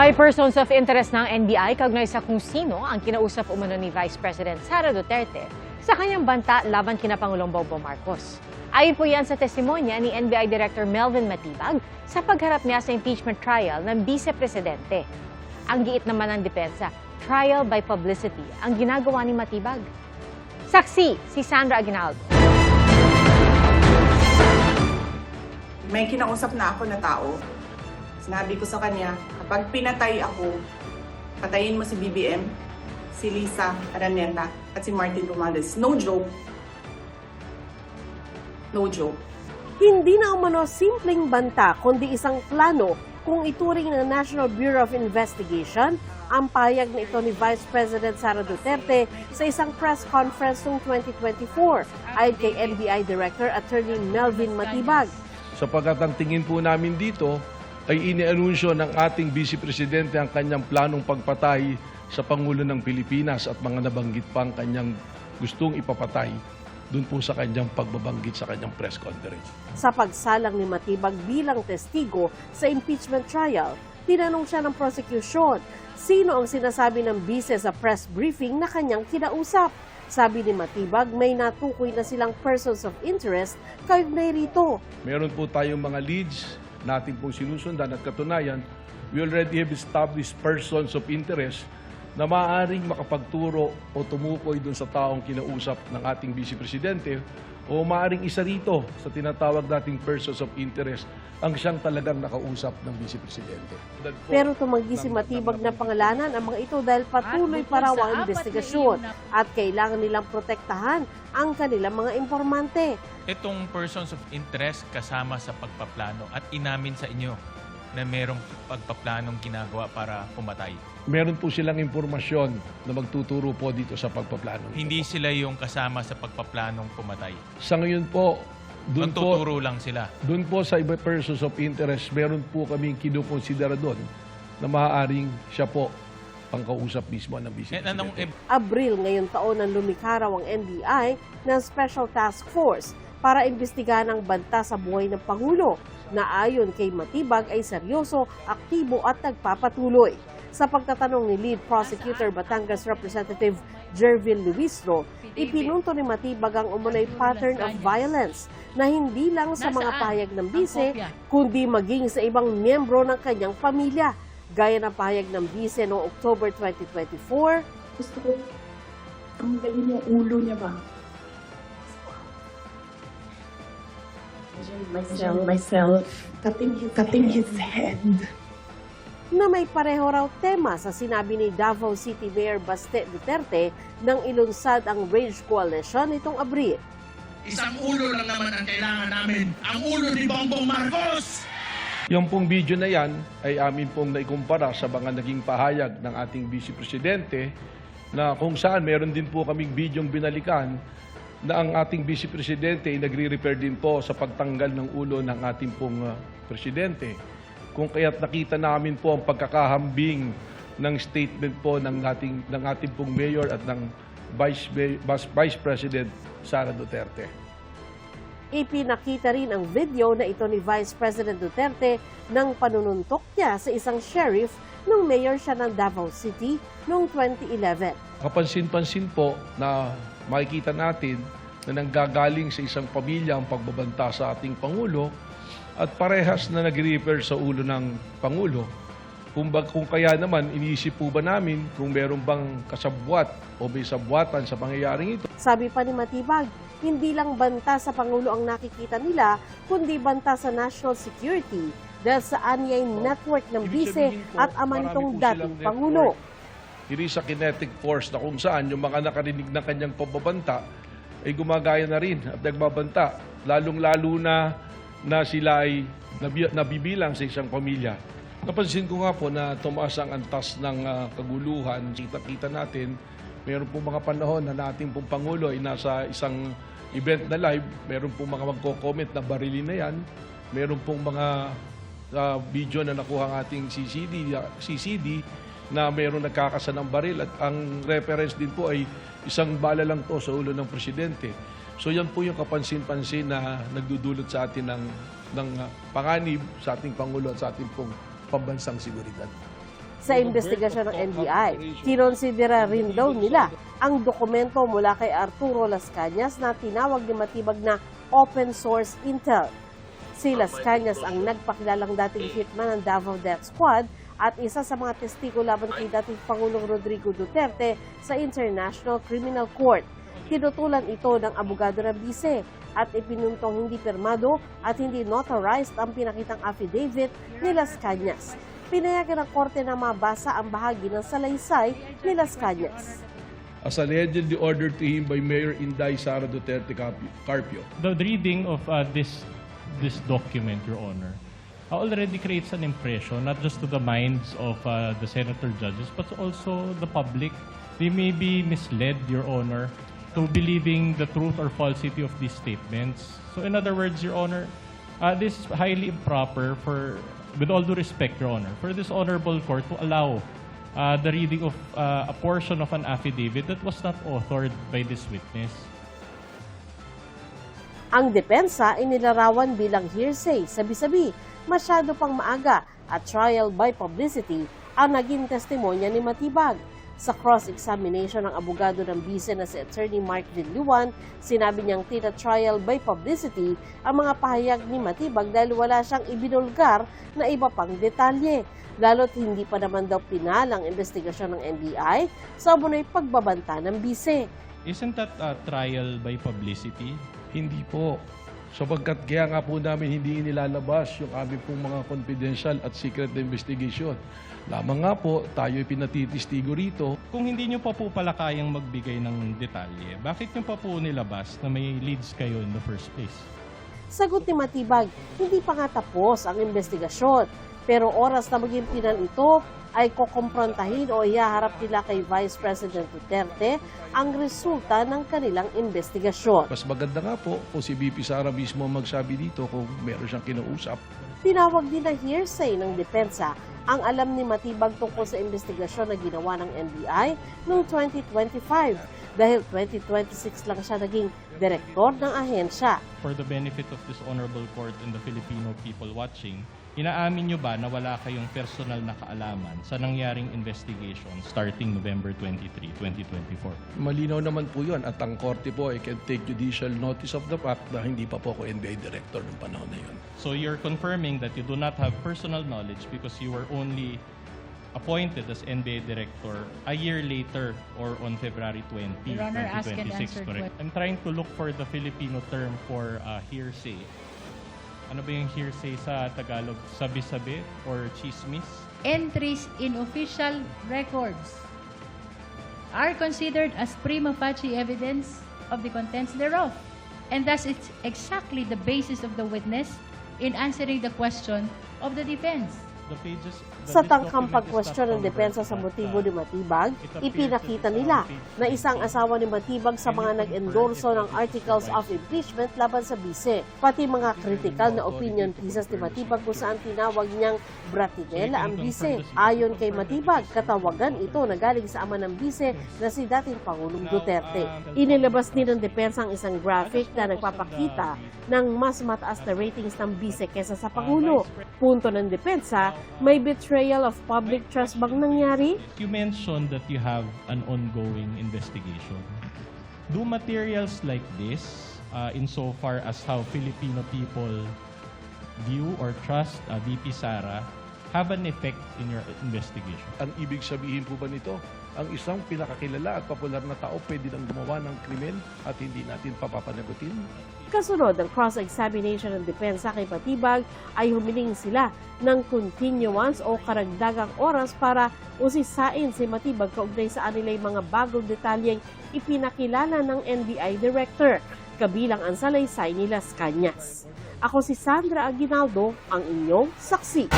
May persons of interest ng NBI kaugnay sa kung sino ang kinausap umano ni Vice President Sara Duterte sa kanyang banta laban kina Pangulong Bongbong Marcos. Ayon po yan sa testimonya ni NBI Director Melvin Matibag sa pagharap niya sa impeachment trial ng Vice Presidente. Ang giit naman ng depensa, trial by publicity ang ginagawa ni Matibag. Saksi si Sandra Aguinaldo. May kinausap na ako na tao. Sinabi ko sa kanya, kapag pinatay ako, patayin mo si BBM, si Lisa Araneta, at si Martin Romualdez. No joke. No joke. Hindi na umano simpleng banta, kundi isang plano kung ituring ng National Bureau of Investigation ang payag na ito ni Vice President Sara Duterte sa isang press conference noong 2024 ayon kay NBI Director Attorney Melvin Matibag. Sapagkat ang tingin po namin dito ay inianunsyo ng ating Vice Presidente ang kanyang planong pagpatay sa Pangulo ng Pilipinas at mga nabanggit pang kanyang gustong ipapatay doon po sa kanyang pagbabanggit sa kanyang press conference. Sa pagsalang ni Matibag bilang testigo sa impeachment trial, tinanong siya ng prosecution sino ang sinasabi ng bise sa press briefing na kanyang kinausap. Sabi ni Matibag, may natukoy na silang persons of interest kaugnay rito. Meron po tayong mga leads natin pong sinusundan at katunayan, we already have established persons of interest na maaaring makapagturo o tumukoy doon sa taong kinausap ng ating Vice Presidente o maaaring isa rito sa tinatawag nating persons of interest ang siyang talagang nakausap ng Vice Presidente. Pero tumanggi si Matibag na pangalanan ang mga ito dahil patuloy pa raw ang investigasyon at kailangan nilang protektahan ang kanilang mga informante. Itong persons of interest kasama sa pagpaplano at inamin sa inyo na merong pagpaplanong ginagawa para pumatay. Meron po silang impormasyon na magtuturo po dito sa pagpaplano. Hindi sila yung kasama sa pagpaplanong pumatay. Sa ngayon po, doon po, Magtuturo lang sila. doon po sa iba persons of interest, meron po kaming kinukonsidera doon na maaaring siya po ang kausap mismo ng Vice Presidente. Abril ngayong taon nang lumikha raw ang NBI ng Special Task Force para imbestigahan ang banta sa buhay ng Pangulo na ayon kay Matibag ay seryoso, aktibo at nagpapatuloy. Sa pagtatanong ni Lead Prosecutor Batangas Representative Jervin Luisro, ipinunto ni Matibag ang umunay pattern of violence na hindi lang sa mga payag ng bise, kundi maging sa ibang miyembro ng kanyang pamilya. Gaya ng payag ng bise noong October 2024. Gusto ko, ang galing yung ulo niya ba? Myself, cutting his head. Na may pareho raw tema sa sinabi ni Davao City Mayor Baste Duterte nang ilunsad ang Rage Coalition nitong Abril. Isang ulo lang naman ang kailangan namin, ang ulo ni Bongbong Marcos! Yung pong video na yan ay amin pong naikumpara sa mga naging pahayag ng ating Vice Presidente na kung saan meron din po kaming bidyong binalikan na ang ating Vice Presidente ay nagre-refer din po sa pagtanggal ng ulo ng ating pong Presidente. Kung kaya't nakita namin po ang pagkakahambing ng statement po ng ating pong Mayor at ng Vice President Sara Duterte. Ipinakita rin ang video na ito ni Vice President Duterte ng panununtok niya sa isang sheriff nung mayor siya ng Davao City noong 2011. Kapansin-pansin po na makikita natin na nanggagaling sa isang pamilya ang pagbabanta sa ating Pangulo at parehas na nag-refer sa ulo ng Pangulo. Kung kaya naman, iniisip po ba namin kung meron bang kasabwat o may sabwatan sa pangyayaring ito? Sabi pa ni Matibag, hindi lang banta sa Pangulo ang nakikita nila, kundi banta sa national security dahil sa anyay network ng bise at ama nitong dating Pangulo. Hindi sa kinetic force na kung saan yung mga nakarinig ng kanyang pambabanta ay gumagaya na rin at nagbabanta, lalong-lalo na sila ay nabibilang sa isang pamilya. Napansin ko nga po na tumaas ang antas ng kaguluhan. Kita-kita natin, mayroon po mga panahon na natin pong Pangulo ay nasa isang event na live, mayroon pong mga magko-comment na barilin na yan, mayroon pong mga video na nakuha ang ating CCD na mayroon nagkakasa ng baril at ang reference din po ay isang bala lang to sa ulo ng Presidente. So yan po yung kapansin-pansin na nagdudulot sa atin ng panganib sa ating Pangulo at sa ating pong pambansang seguridad. sa investigasyon ng NBI. Kinonsidera rin daw nila ang dokumento mula kay Arturo Las Cañas na tinawag ni Matibag na open source intel. Si Las Cañas ang nagpakilalang dating hitman ng Davao Death Squad at isa sa mga testigo laban kay dating Pangulong Rodrigo Duterte sa International Criminal Court. Tinutulan ito ng abogado ng bise at ipinuntong hindi pirmado at hindi notarized ang pinakitang affidavit ni Las Cañas. Pinayagan ng korte na mabasa ang bahagi ng salaysay ni Las Cañas. As allegedly ordered to him by Mayor Inday Sara Duterte Carpio. The reading of this document, Your Honor, already creates an impression not just to the minds of the senator judges but also the public. They may be misled, Your Honor, to believing the truth or falsity of these statements. So in other words, Your Honor, this is highly improper for, with all due respect, Your Honor, for this honorable court to allow the reading of a portion of an affidavit that was not authored by this witness. Ang depensa inilarawan bilang hearsay, sabi-sabi, masyado pang maaga at trial by publicity ang naging testimonya ni Matibag. Sa cross-examination ng abogado ng bise na si Attorney Mark Villuan, sinabi niyang tina-trial by publicity ang mga pahayag ni Matibag dahil wala siyang ibinulgar na iba pang detalye. Lalo't hindi pa naman daw pinalang investigasyon ng NBI sa umano'y pagbabanta ng bise. Isn't that a trial by publicity? Hindi po. Sapagkat kaya nga po namin hindi inilalabas yung aming pong mga confidential at secret na investigation. Lamang nga po, tayo'y pinatitistigo rito. Kung hindi nyo pa po pala kayang magbigay ng detalye, bakit nyo pa po nilabas na may leads kayo in the first place? Sagot ni Matibag, hindi pa nga tapos ang investigasyon. Pero oras na maging pinal ito, ay kukumprontahin o ihaharap nila kay Vice President Duterte ang resulta ng kanilang investigasyon. Mas maganda nga po kung si VP Sara mismo magsabi dito kung meron siyang kinausap. Tinawag din na hearsay ng depensa ang alam ni Matibag tungkol sa investigasyon na ginawa ng NBI noong 2025 dahil 2026 lang siya naging direktor ng ahensya. For the benefit of this honorable court and the Filipino people watching, inaamin nyo ba na wala kayong personal na kaalaman sa nangyaring investigation starting November 23, 2024? Malinaw naman po yun at ang korte po ay can take judicial notice of the fact na hindi pa po ako NBI director noong panahon na yun. So you're confirming that you do not have personal knowledge because you were only appointed as NBA director a year later or on February 20, Your Honor, ask and 2026, answer correct? I'm trying to look for the Filipino term for hearsay. Ano ba yung hearsay sa Tagalog? Sabi-sabi or chismis? Entries in official records are considered as prima facie evidence of the contents thereof. And thus, it's exactly the basis of the witness in answering the question of the defense. Sa tangkang pagkwestiyon ng depensa sa motibo ni Matibag, ipinakita nila na isang asawa ni Matibag sa mga nag-endorso ng articles of impeachment laban sa bise. Pati mga critical na opinion pieces ni Matibag kung saan tinawag niyang bratinela ang bise. Ayon kay Matibag, katawagan ito na galing sa ama ng bise na si dating Pangulong Duterte. Inilabas din ng depensa ang isang graphic na nagpapakita ng mas mataas na ratings ng bise kesa sa Pangulo. Punto ng depensa, may betrayal of public trust bang nangyari? You mentioned that you have an ongoing investigation. Do materials like this, insofar as how Filipino people view or trust VP Sara, have an effect in your investigation? Ang ibig sabihin po ba nito, ang isang pinakakilala at popular na tao pwede nang gumawa ng krimen at hindi natin papapanagutin? Kasunod ng cross-examination ng depensa kay Matibag ay humiling sila ng continuance o karagdagang oras para usisain si Matibag kaugnay sa anilay mga bagong detalyeng ipinakilala ng NBI Director, kabilang ang salaysay ni Las Cañas. Ako si Sandra Aguinaldo, ang inyong saksi.